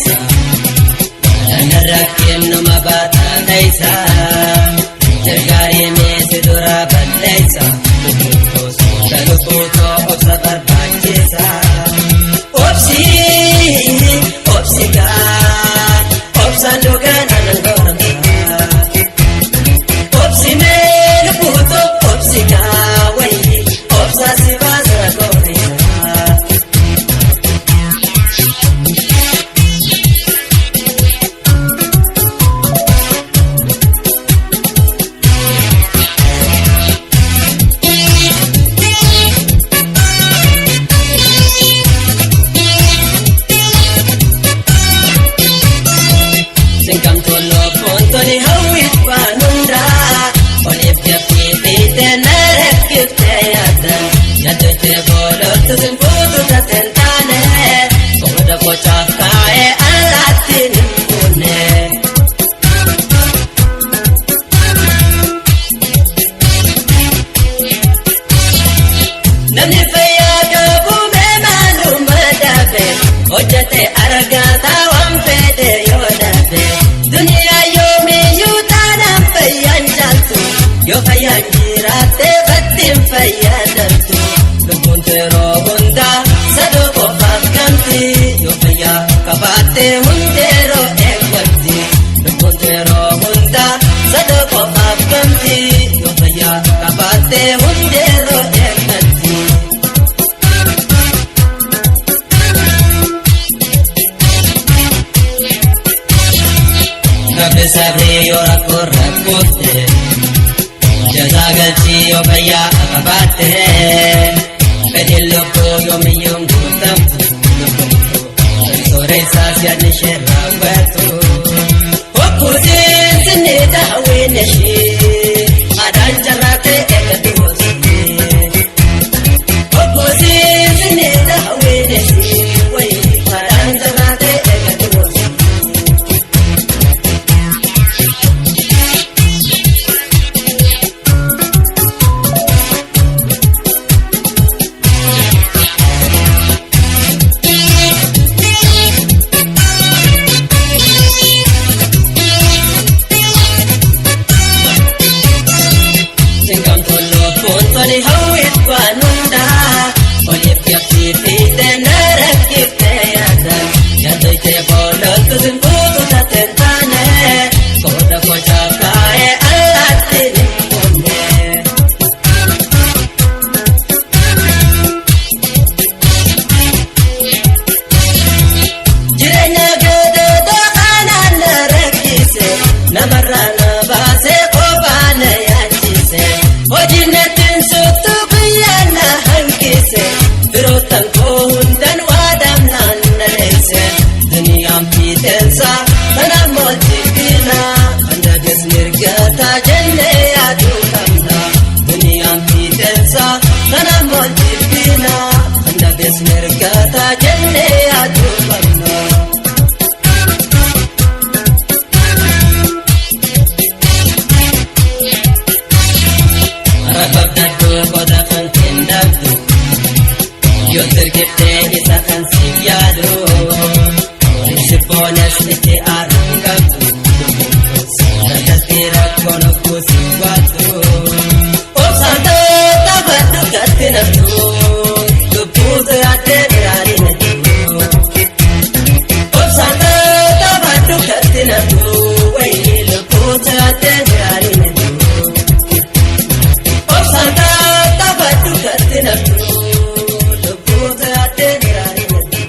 isa Anarrakin mabata taisa Tergari mesi dura bandesa Taluputo obsa barbachesa Opsi ka Opsa lugan anang Opsi melu puto Opsi ka way Opsa si basa korea Ojate aragata wampede yodate Dunia yomi yutanam fayanjaltu Yo fayanjirate batim fayadantu Lupuntero hunda sadoko fakkanti Yo faya kabate hundero ekwati Lupuntero hunda sadoko fakkanti Yo faya kabate hundero ekwati Sabri ora corracote Jazagalchi yo baya akabate Pedillo yo miyong gutam Soresa siya ni sherawetu Okuzin sinita hawineshi Adan jarate ekatiwosi Okuzin sinita hawineshi Adan jarate ekatiwosi Mergata jenne adubanna Rababda koda fankendadu Yo terkete isa kan siyado Sipones nite arungadu Nagatira kono kusiwadu Opsanta tabadu gatinadu Luputu ate dirari nadu Opsanta tabadu gatinadu Waini luputu ate dirari nadu Opsanta tabadu gatinadu Luputu ate dirari nadu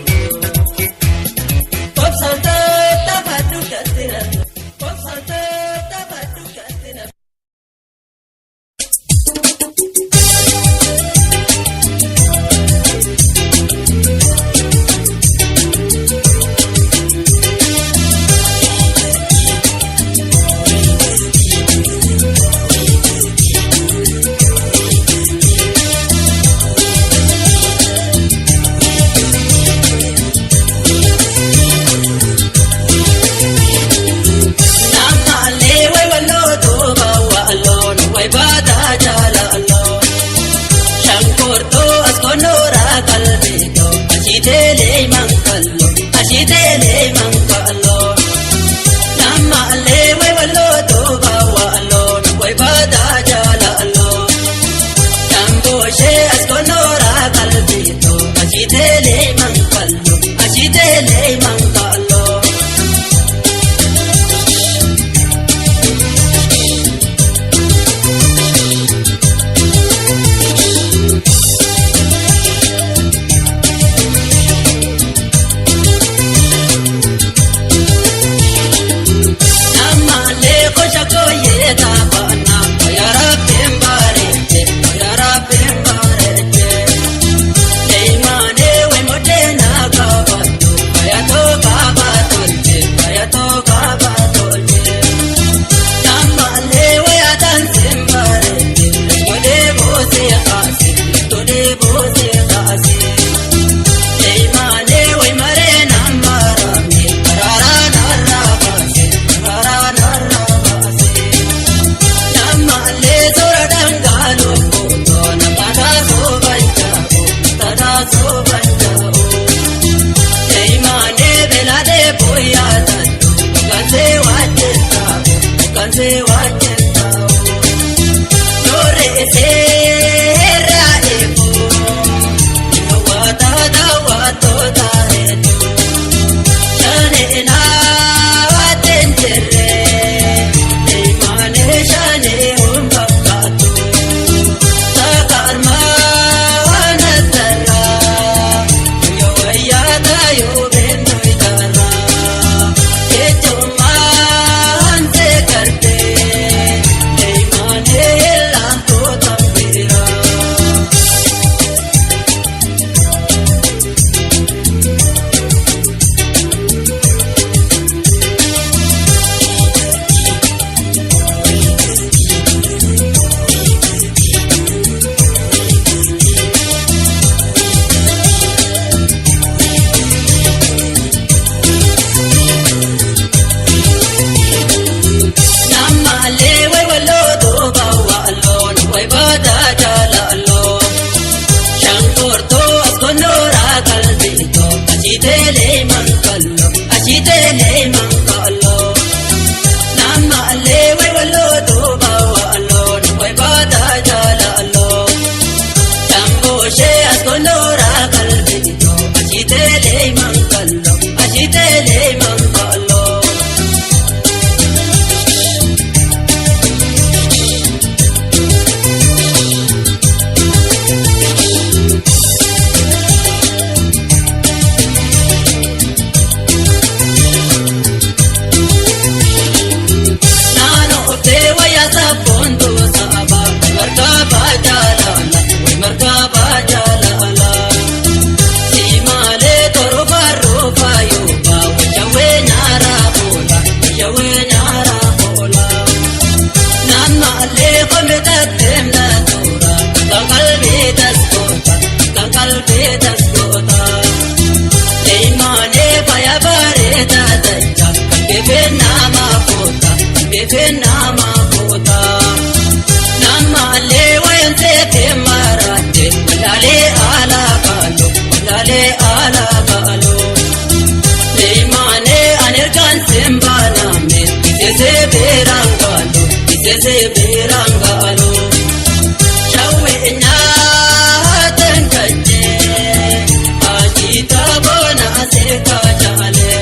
jalalo Shankurto askonora kalbito Achitele mankalo Achitele mankalo Nama lewe walo doba walo Nukoy bada jalalo Shamboshe askonora kalbito Achitele mankalo Achitele mankalo Nama kota nama lewa yante marate lale ala balo le mane anerkan sembana me se berangalo shawe nya tankaje ajita bona se ka jale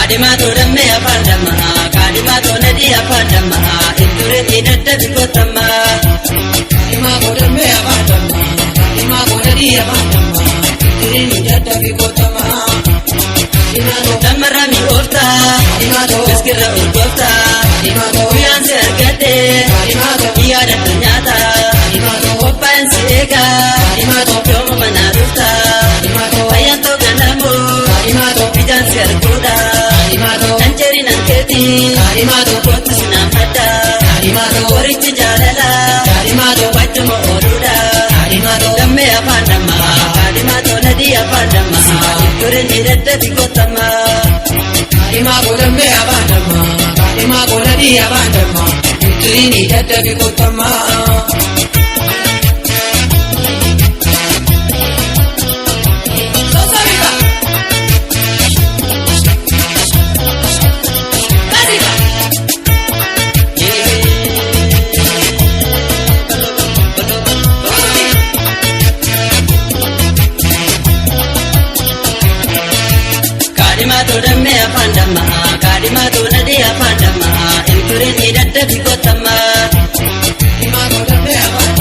Kadimatu damme apandama kadimatu nadi apandama indure tidadda bikotama kadimatu damme apandama kadimatu nadi apandama indure tidadda bikotama kadimatu damarami ofta kadimatu beskira urgofta kadimatu uyanse argate kadimatu iyada nyata kadimatu opan sega kadimatu yomo manarufta kadimatu ayanto ganamu kadimatu bijan serkuda Nanjeri nanketi Karimado kotu sinamada Karimado orichi jalala Karimado wajmo oruda Karimado damme apandama Karimado nadi apandama Kure niretta bikotama Karimado damme apandama Karimado nadi apandama Kure niretta bikotama Kadimatu damme apandama kadimatu nadi apandama indure tidadda bikotama kadimatu damme apandama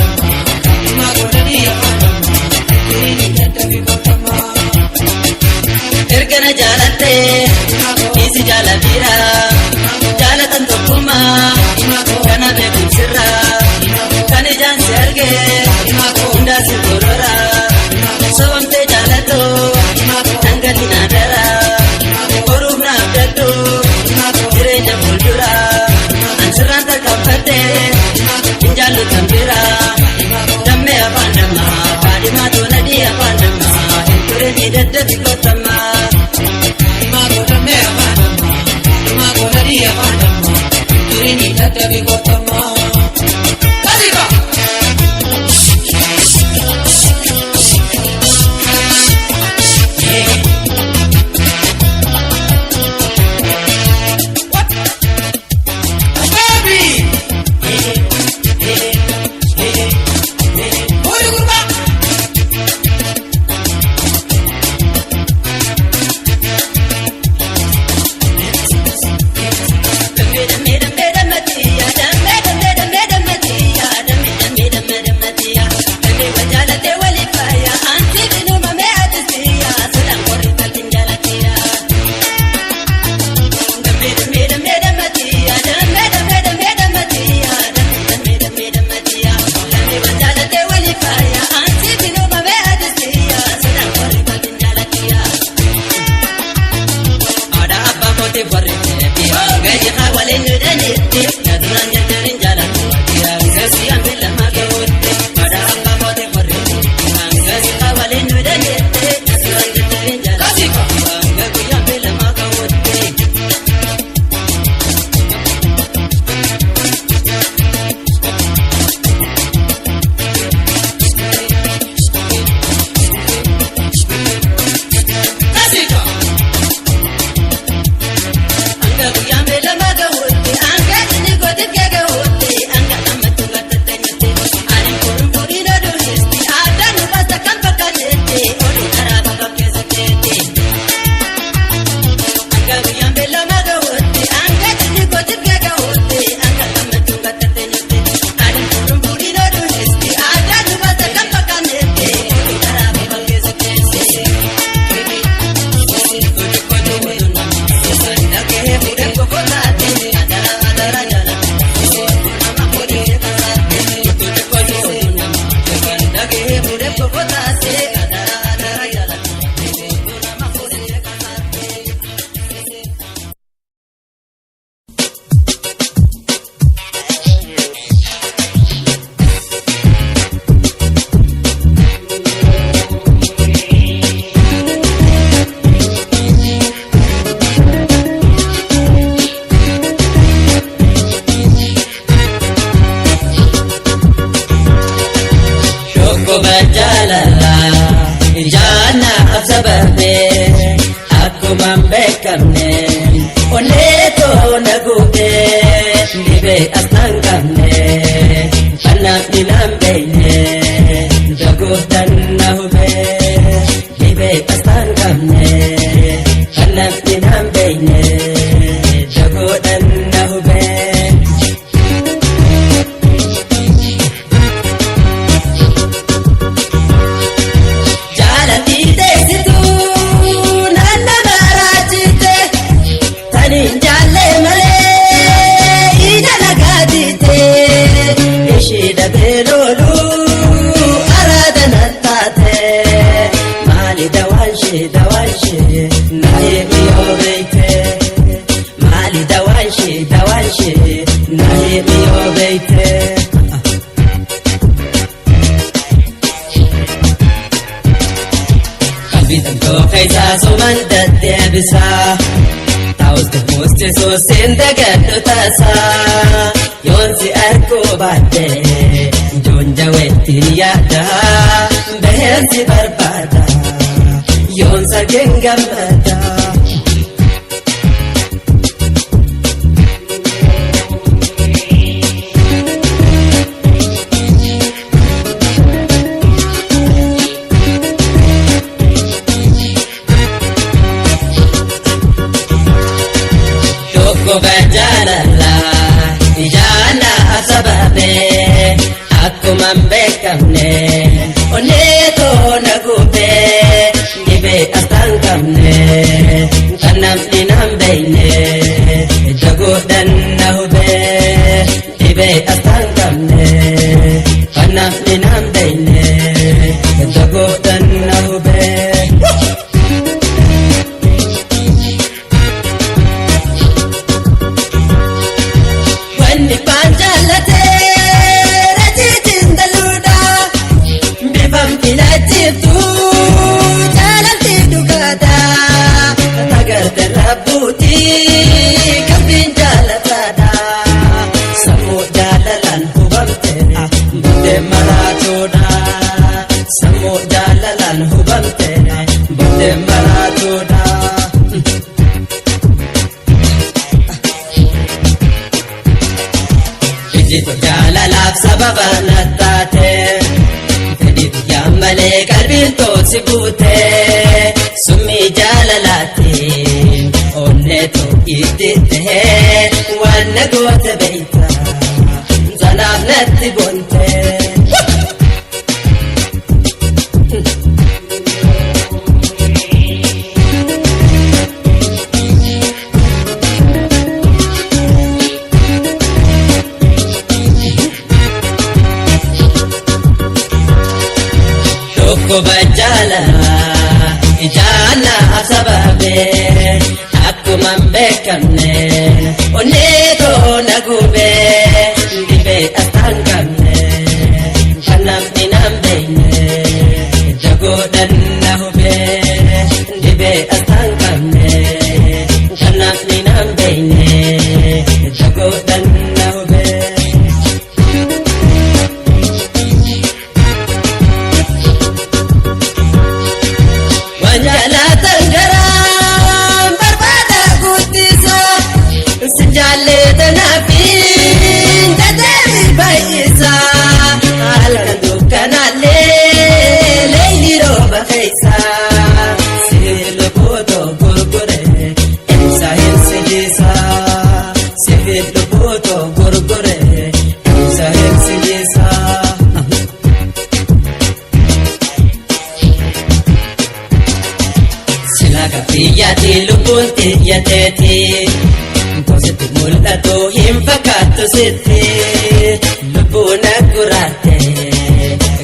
Lubuna kurate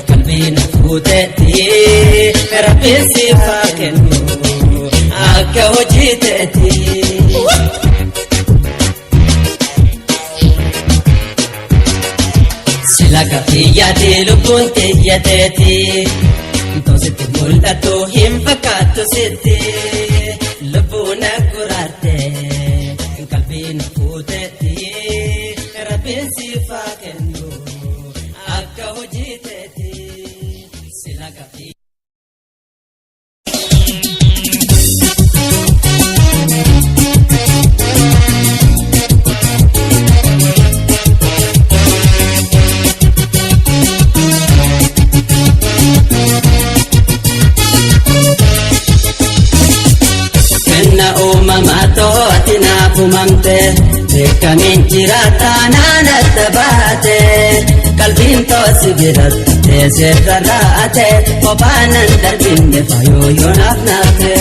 kalbina futeti Rabbiin siif haa kennu akka hojii teeti. Sila gaaffii yaadee lubbuun xiyyateeti. Toositti mul'atu hin fakkaatu sitti. Lubbuun akkuraarte qalbiin fuuteeti. Rabbiin siif haa kennu akka hojii teeti. Sila gaaffii. Fumamte beekamiin jiraata naannatti baate qalbiin toosi biratte seerra raate kopaanan darbinne fayyooyonaaf naafte.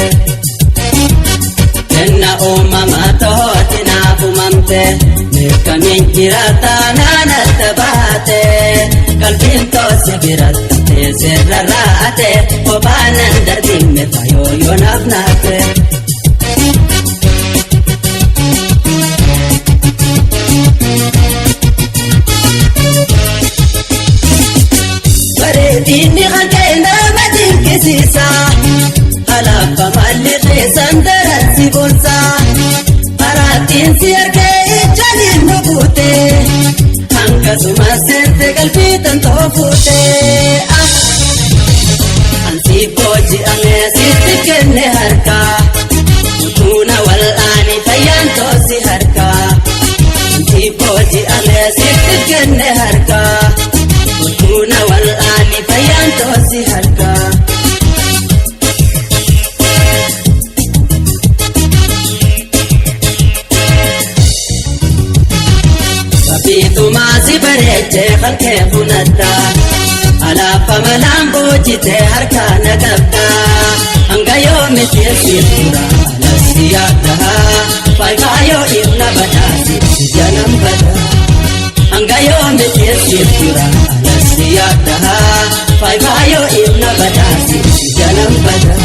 Kenna uumamaa tooti naaf fumamte beekamiin jiraata naannatti baate qalbiin toosi biratte seerra raate kopaanan darbinne fayyooyonaaf naafte. Dini hanqee nama dinqisiisa alaabba malli keessan daratti boonsa araattiin si argee ijaan nu buute akkasumas seente qalbii tantoo fuute. Ansi booji'amee sitti kenne harka utuuna wal'aani fayyaan toosi harka. Ansi booji'amee sitti kenne harka utuuna wal'aani fayyaan toosi harka. Rabbiitumaa si bareechee halkee funatta alaabba malaan boojitee harka na qabda. Hanga yoomitti siif tura alassi yaadda faayifaayoo irra badhaasi janan bada. Hanga yoomitti siif tura alassi yaadda faayifaayoo irra badhaasi janan bada.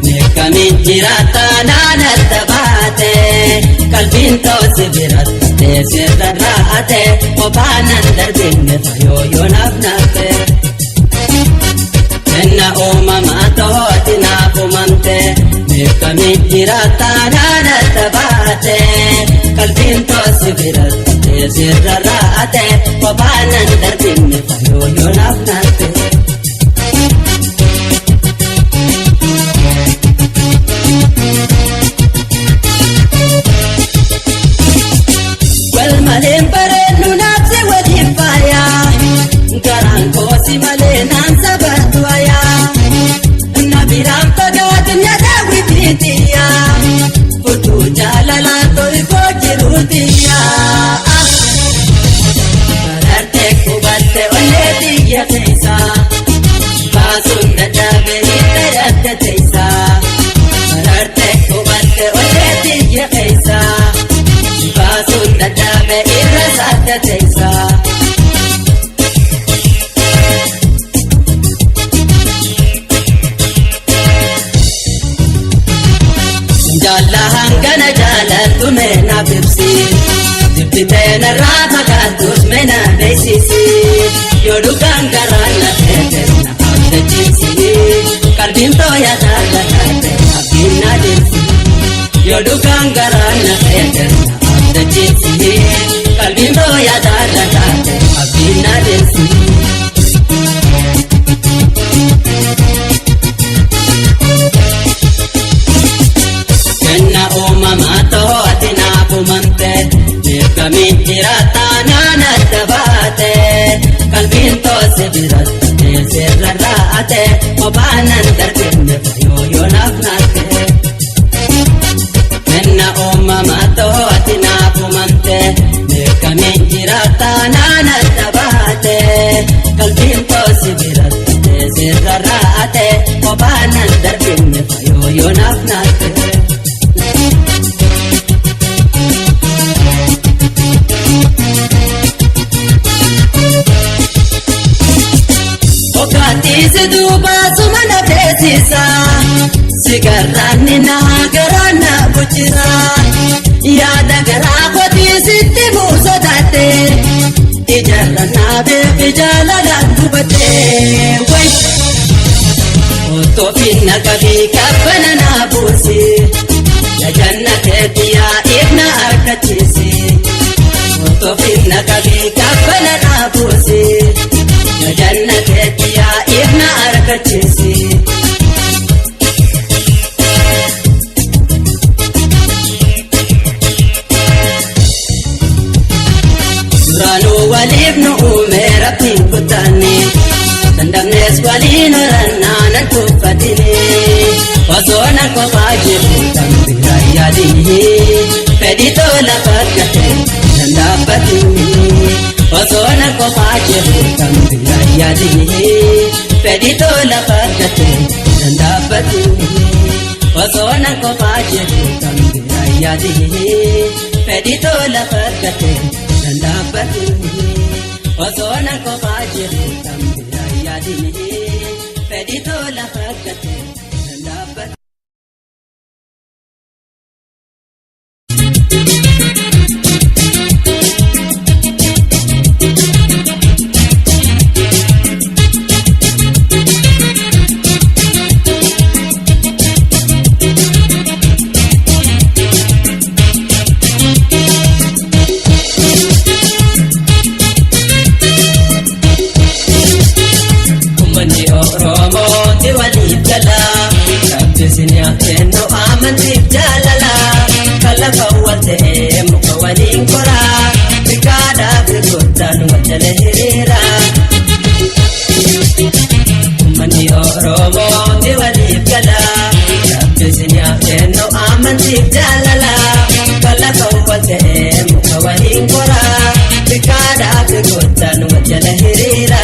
Beekamiin jiraata naannatti baate qalbiin toosi biratte seerra raate kopaanan darbinne fayyooyonaaf naafte. Kenna uumamaa tooti naaf uumamte beekamiin jiraata naannatti baate qalbiin toosi biratte seerra raate kopaanan darbinne fayyooyonaaf naafte. Maleen bareednu naafsi waliin faaya garaan koosi malee naan sabartu ayaa na biraan fagaatin yaadaawwitiitiya furtuu jaalalaa toli koo jiruutiya. Barartee qubatte ollee biyya keessa baasuun dadhabe hiitta yaadda teessa. Barartee qubatte ollee biyya keessa baasuun dadhabe irra saadda teessa. Jaalla hangana jaalattu meena bibsi dibbitee narraa fagaattus meena beeksisi yoo dhugaan garaan na teete na abdachiisi qalbiin tooya taate abdiin na deemsi yoo dhugaan garaan na teete na abdachiisi qalbiin tooya taate abdiin na deemsi. Kenna uumamaa tooti naaf uumamte beekamiin jiraata naannatti baate qalbiin toosi biratte seerra raate kopaanan darbinne fayyooyonaaf naafte. Kenna uumamaa tooti naaf uumamte beekamiin jiraata naannatti duuba sumana beeksisa sigarraanni nagarana buchira yaada garaa kotii sitti buusotaate ijaarra naabeefi jaalalaan dubatee way otoofiin akabii kabbana naa buusi ya jannateetti yaa ibna argachiisi otoofiin akabii kabbana naa buusi ya jannateetti yaa ibna argachiisi. Rano walif no umera pinkutani Tandamnes walino ranana kufatini Wasona kwa fajiru tambira yadihi Pedito la pakate nandabatini Wasona kwa fajiru tambira yadihi Pedito la pakate nandabatini Wasona kwa fajiru tambira yadihi Pedito la pakate nandabatini Wasona kwa fajiru tambira yadihi Pedito la pakate nandabatini Sinyaateno amantiif jaalala kala kawwatee muka waliin koraa bikaadhaaf goottaan wajjala hiriira ummanni Oromoo ni waliif gala rabbi sinyaateno amantiif jaalala kala kawwatee muka waliin koraa bikaadhaaf goottaan wajjala hiriira.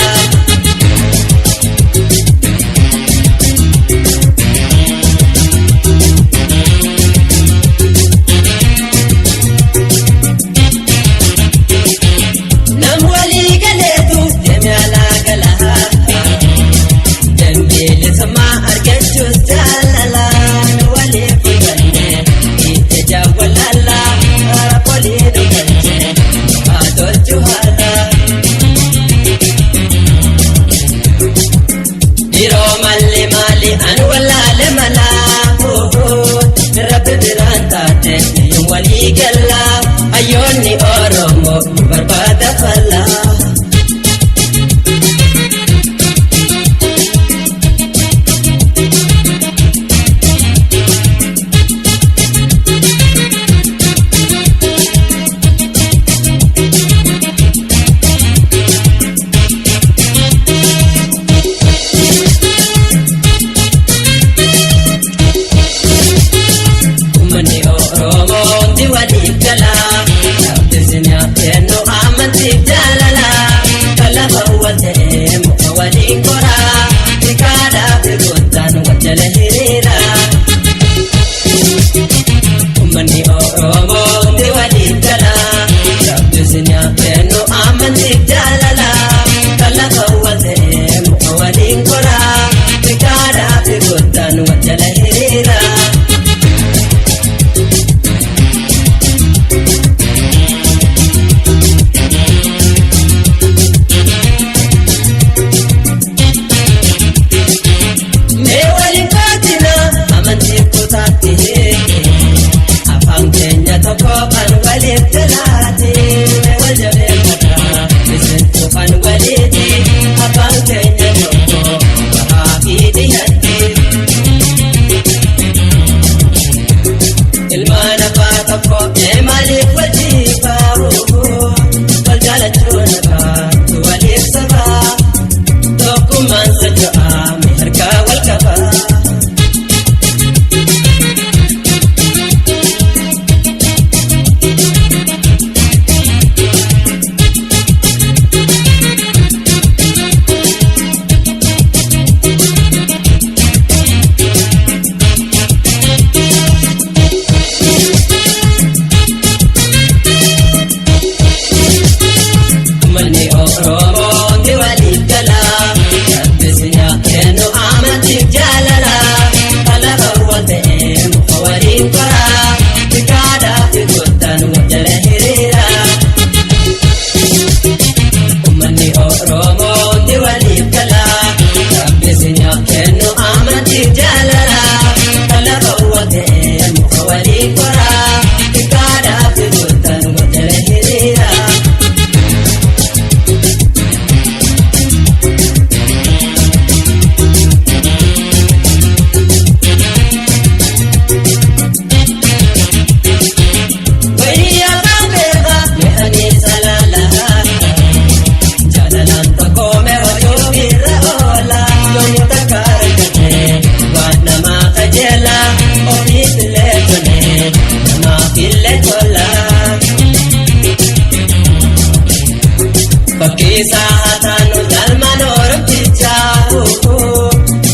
Atanu dalmano rupticha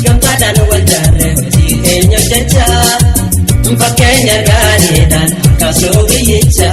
Gamtadan waljarre Enya jaja Fakenya ganidan Kasugiyicha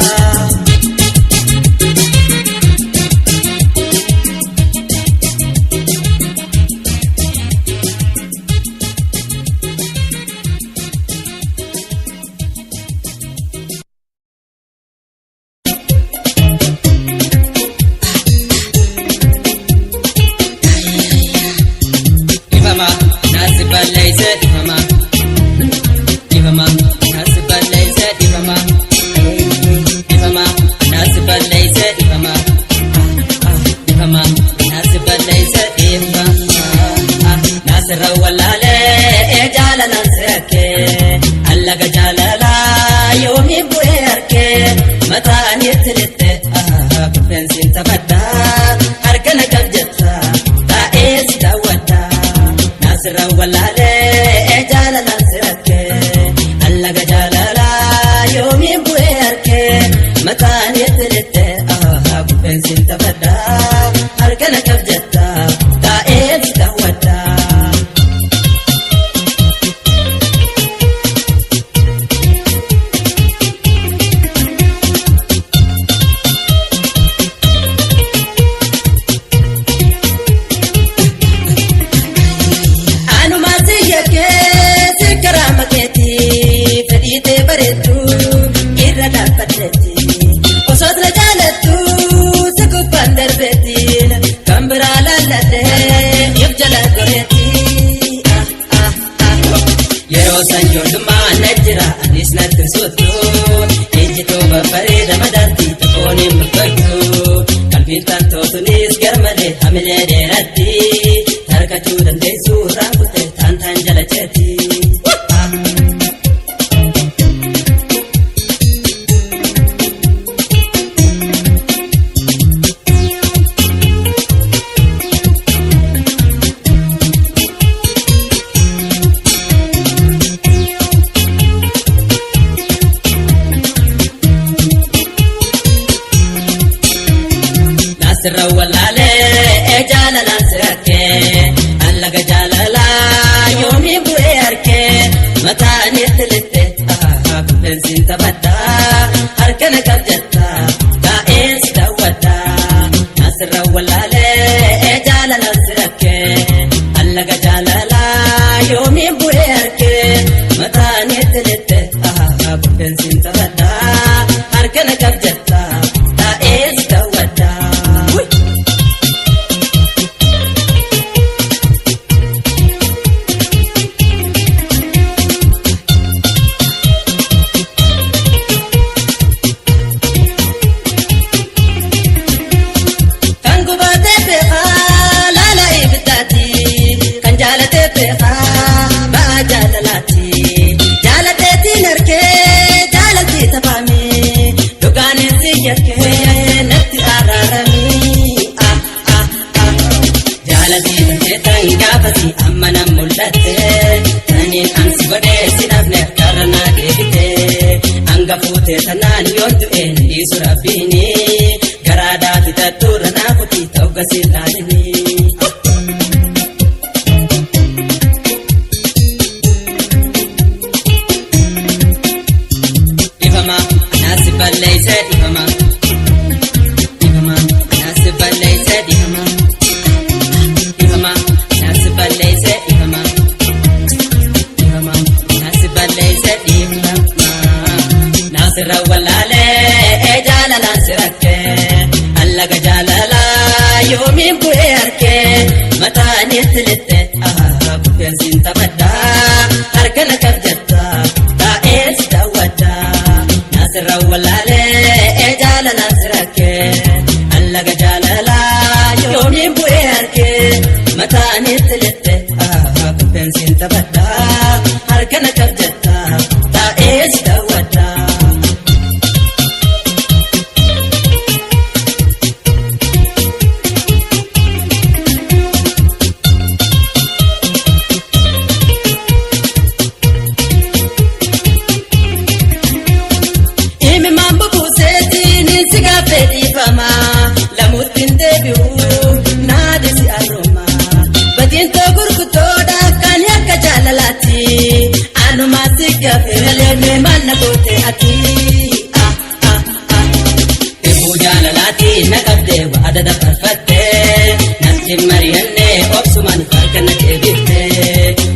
natti mari'anne obsuman harkana deebifte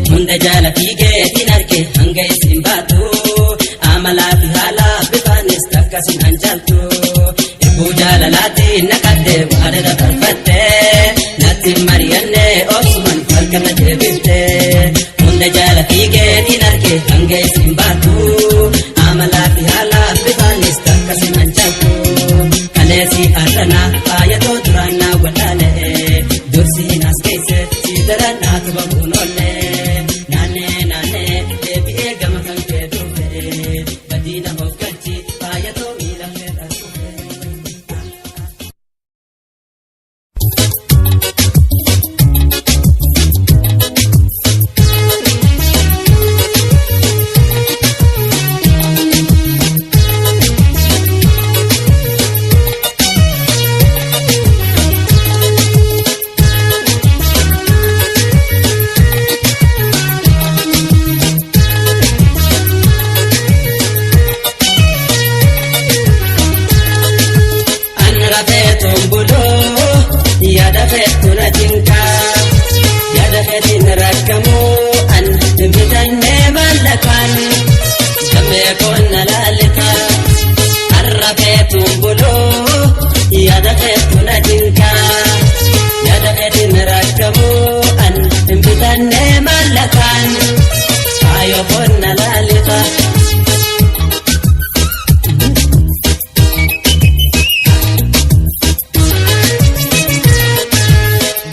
hunda jaala fiigeetiin arge hanga isin baatu amalaa fi haala bifaanis takkasin hanjaaltu ibbuu jaalalaatiin naqadde waadada tarfatte natti mari'anne obsuman harkana deebifte hunda jaala fiigeetiin arge hanga isin baatu amalaa fi haala bifaanis takkasin hanjaaltu kaleesi arrana faayatoo duraannaa walaale dursi nas keesse si daranaa tuba kunolle naanne deebi'ee gama kan kee dhufe badiina of galchi faayatoo miila fedha dhufe.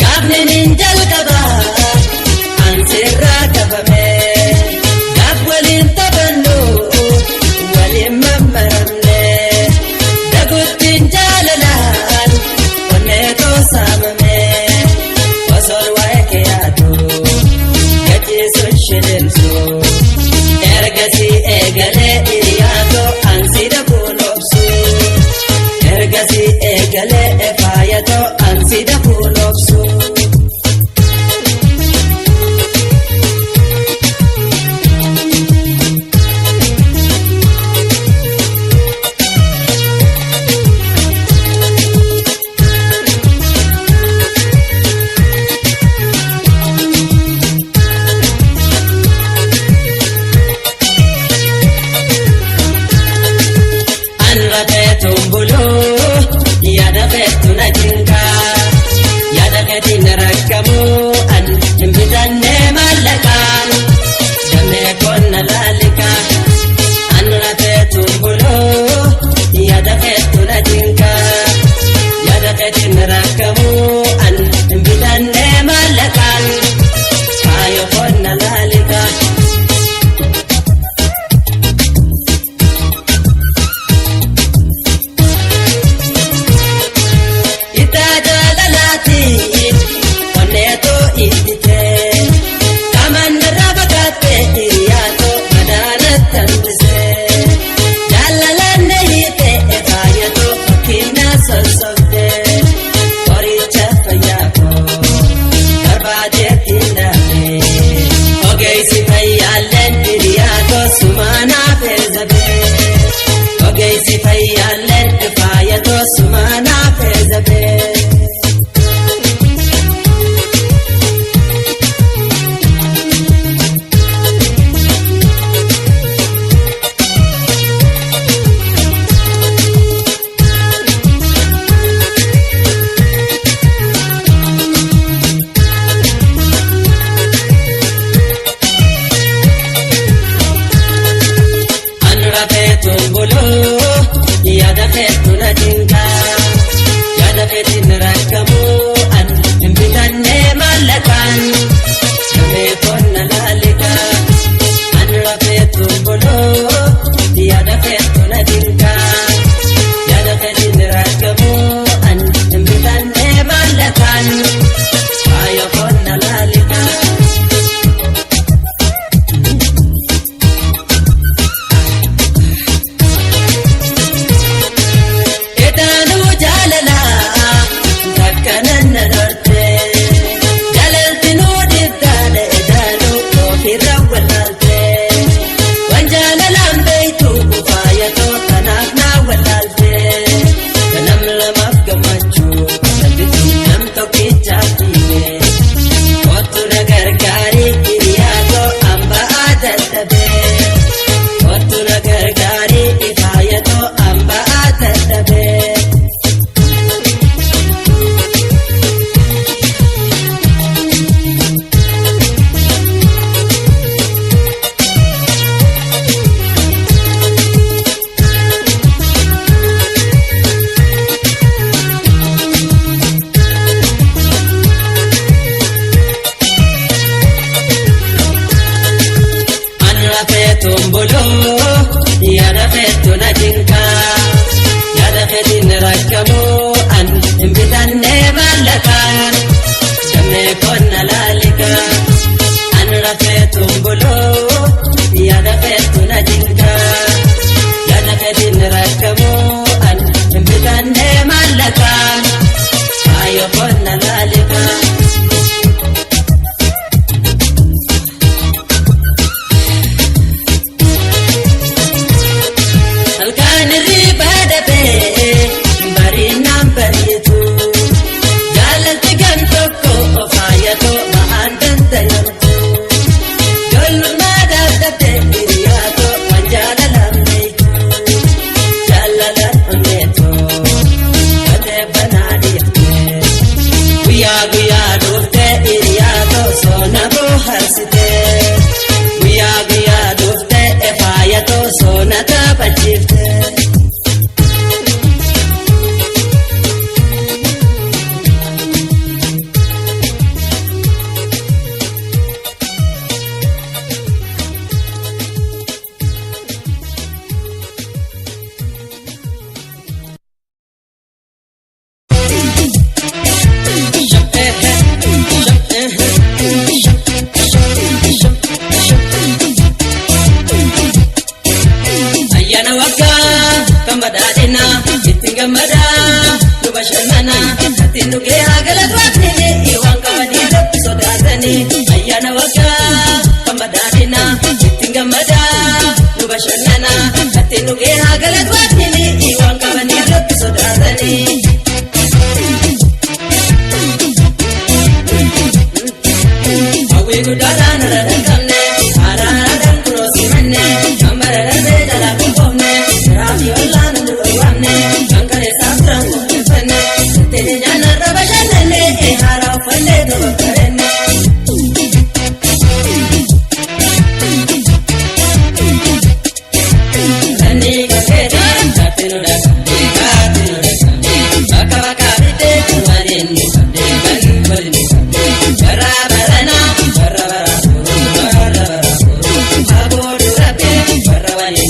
Gabne na lalika alkan ribada be bari nambar yetu jalat ganto ko fayato maandan tayamtu dol madad te iriyato manjala lamne jalala uneto ate banadi guya guya dofte iriyato sona bo harsite guya guya dofte fayato sona ta bachifte Madadina itinga mada lubashanana tinu ke agala twatini iwanga madira sodatani ayana waka madadina itinga mada lubashanana tinu ke agala twatini iwanga madira sodatani awi gudana radanne arara kurosimane amara dala kumbone ravi olana duwane kankare sastrang fane tene jana rabashane hara fane do karene nani kakera katino da baka bite kumarini kan barini barabarana barabara abodu rabe barawani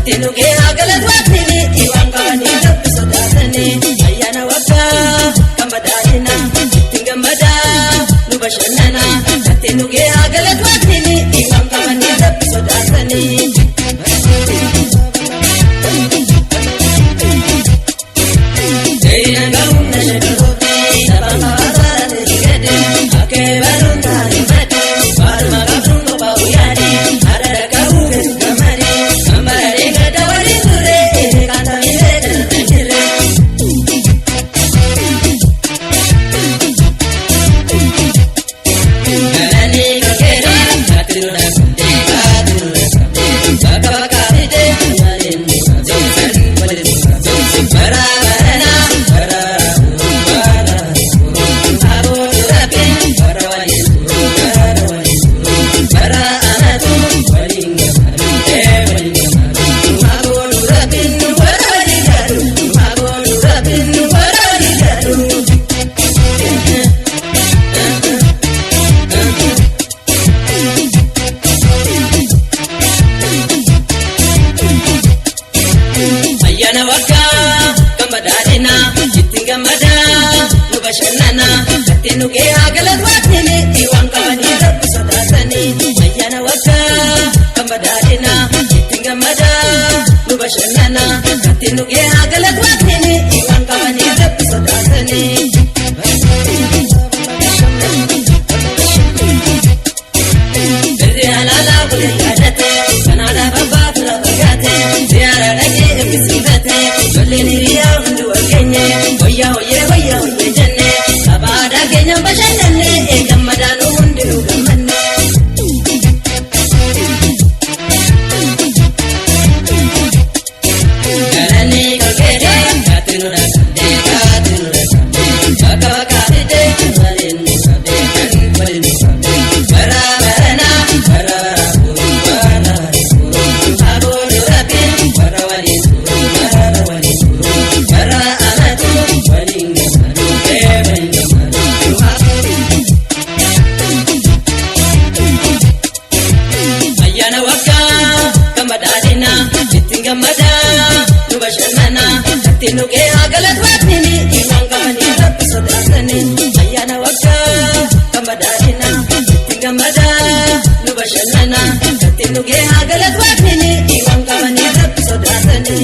tinu ke agala twatini iwanga madira sodatani ayana waka kamadadina tinga mada lubashanana tinu ke agala twatini iwanga madira sodatani Deina gauna shadoti sabama wazara tigede ake barunda rimati barma gafrungo bauyari harara kauge kamari kamari gadawari ture kanta mire tantile Nani kakera katiruna katiruna baka baka ite marini zonsan marini barabara ayana waka kamadadina itinga mada lubashanana tinu ke agala twatini iwanga madira sodatani ayana waka kamadadina itinga mada lubashanana tinu ke agala twatini iwanga madira sodatani Alala bule yadate kanada baba fula bagate ziara lagi ebisibate jole niriya undu akenye hoya hoye jenne abada kenya bashanne ekamada no mundu gamanne Kalani Tinuke agalat watnini iman kamani rabbi sodatani ayana waka kamadadina tingamada nubashanana tinuke agalat watnini iman kamani rabbi sodatani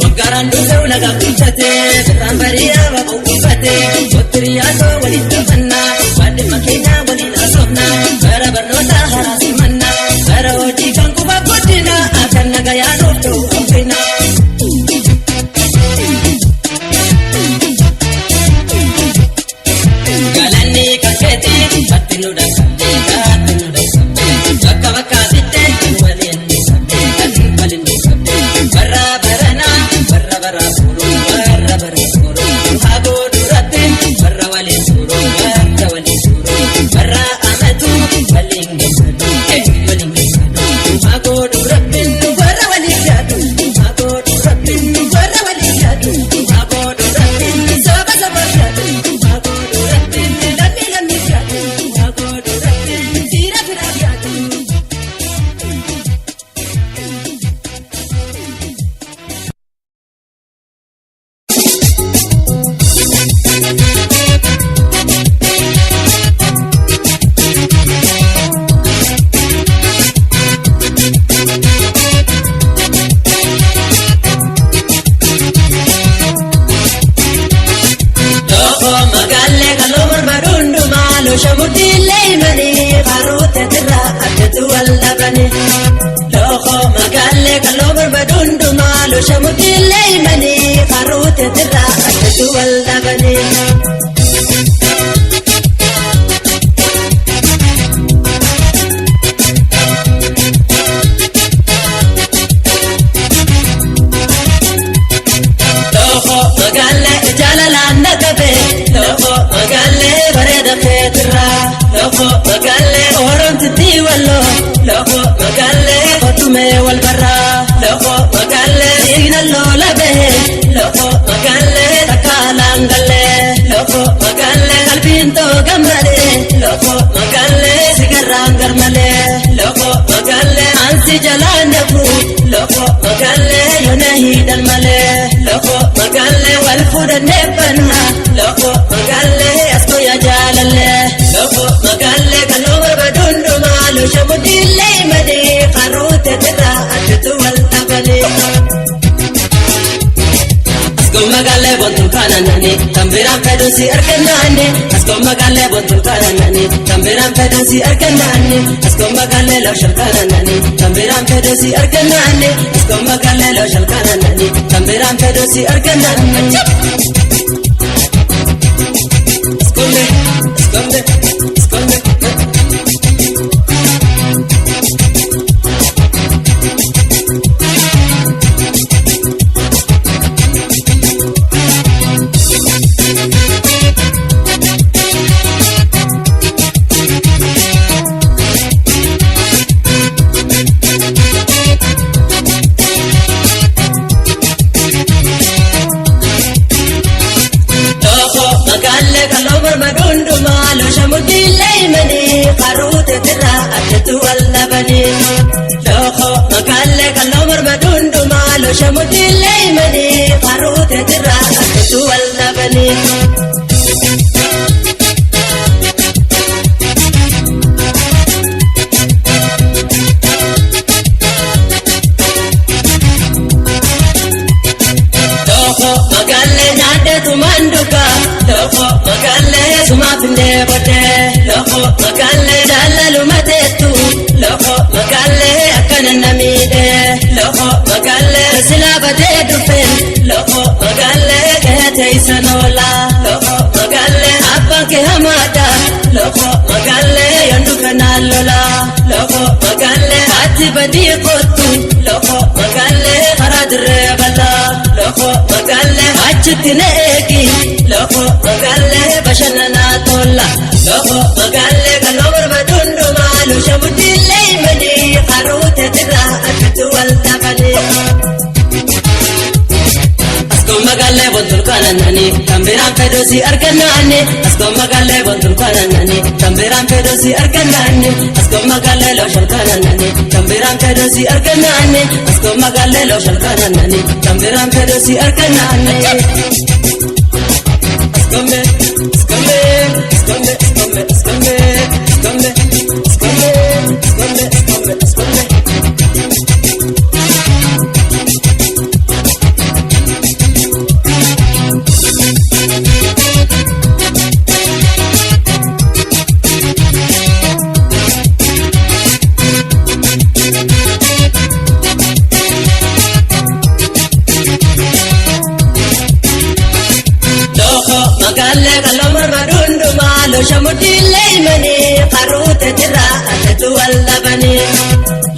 wakaran dusau naga kuchate rambariya wakufate sotriya to walitafanna wadi makina walina sofna barabarnota harasimanna Barodi kan kuba kodina akan nagaya noto ofina Galani kaketi batinu da sabde Baka baka bitte walin ni sabde walin ni sabde Barra barana barra barra puru barra barra puru Hago duratin barra walin puru barra walin puru Barra amatu walin ni sabde walin ni Mago duratin barra walin jadu Mago duratin barra walin jadu Mago duratin saba saba jadu Mago duratin lami lami jadu Mago duratin tira tira jadu Shamudile mani farute tira aketu allabani Loho magalle kalobar badundu malu Shamudile mani farute tira aketu allabani Loho magalle jalala nagabe Loho magalle bareda ketra Loho magalle oram titi wallo Loho magalle otume wal barra Loho magalle signallo labe Loho magalle takalangale Loho magalle kalbinto gamale Loho magalle sigarangar male Loho magalle ansi jalandaku Loho magalle yonahi dal male Loho magalle wal fudanne banna Loho magalle asko ya jalalle Loho magalle kalobar badundu malu Shamudile mani qarute tira aketu wal tabali Asko magalle bontul kananani tambiran pedusi arkanani Asko magalle bontul kananani tambiran pedusi arkanani Asko magalle lawshal kananani tambiran pedusi arkanani Asko magalle lawshal kananani tambiran pedusi arkanani Esconde, esconde, esconde magalle kalobar madundu malu Shamudile mani qarute tira aketu allabani Loho magalle kalobar madundu malu Shamudile mani qarute tira aketu allabani Loho magalle nyade tumanduka Loho magalle sumafinde bote Loho magalle jalalu matetu Loho magalle akana namide Loho magalle silabade dufen Loho magalle kehate isanola Loho magalle abbanke hamada Loho magalle yanduka nalola Loho magalle atibadi kotu Loho magalle haradre bata Loho magalle achitneeki Loho magalle bashanana tolla Loho magalle kalobar badundu malu Shamudile mani qarute tira aketu wal tabali Asko magalle magalle bontul kananani tambiran fedosi arkanani asko magalle bontul kananani tambiran fedosi arkanani asko magalle lo shalkanani tambiran fedosi arkanani asko magalle lo shalkanani tambiran fedosi arkanani Esconde, esconde, esconde, esconde, esconde, esconde, esconde, esconde, esconde, esconde. Magalle kalomar madundu malo shamudile imani qarute tira atatu wallabani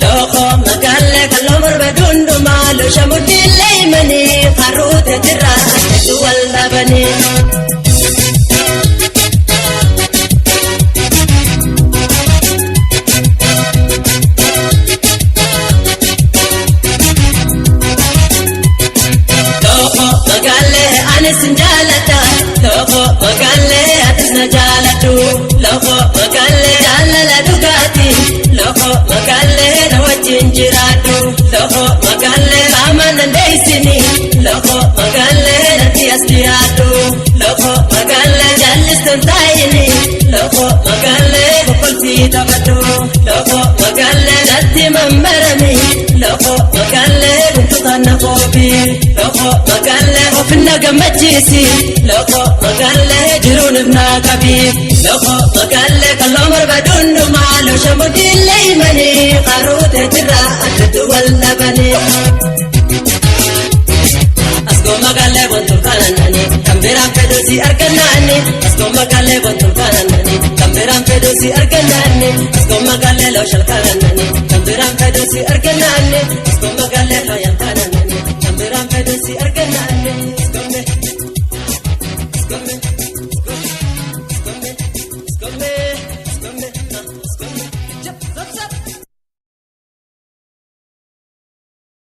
loko magalle kalomar madundu malo shamudile imani qarute tira atatu wallabani loko magalle anisinjalata loko magalle atisna jalatu loko magalle jalala dugati loko magalle nawajin jiratu loko magalle amanan deisini loko magalle nati asdiatu loko magalle jallistan tayini loko magalle kokolti tabatu loko magalle nati mammarami loko magalle buntutanna qobi loko magalle ofna gamachisi loko magalle jirun ibna kabi loko magalle kalomar badundu malo shamudile imani qarute tira atatu wallabani asko magalle bontul kananani tambiran fedosi arkanani asko magalle bontul kananani tambiran fedosi arkanani asko magalle lo shalkanani tambiran fedosi arkanani asko magalle lo yankanani tambiran fedosi arkanani esconde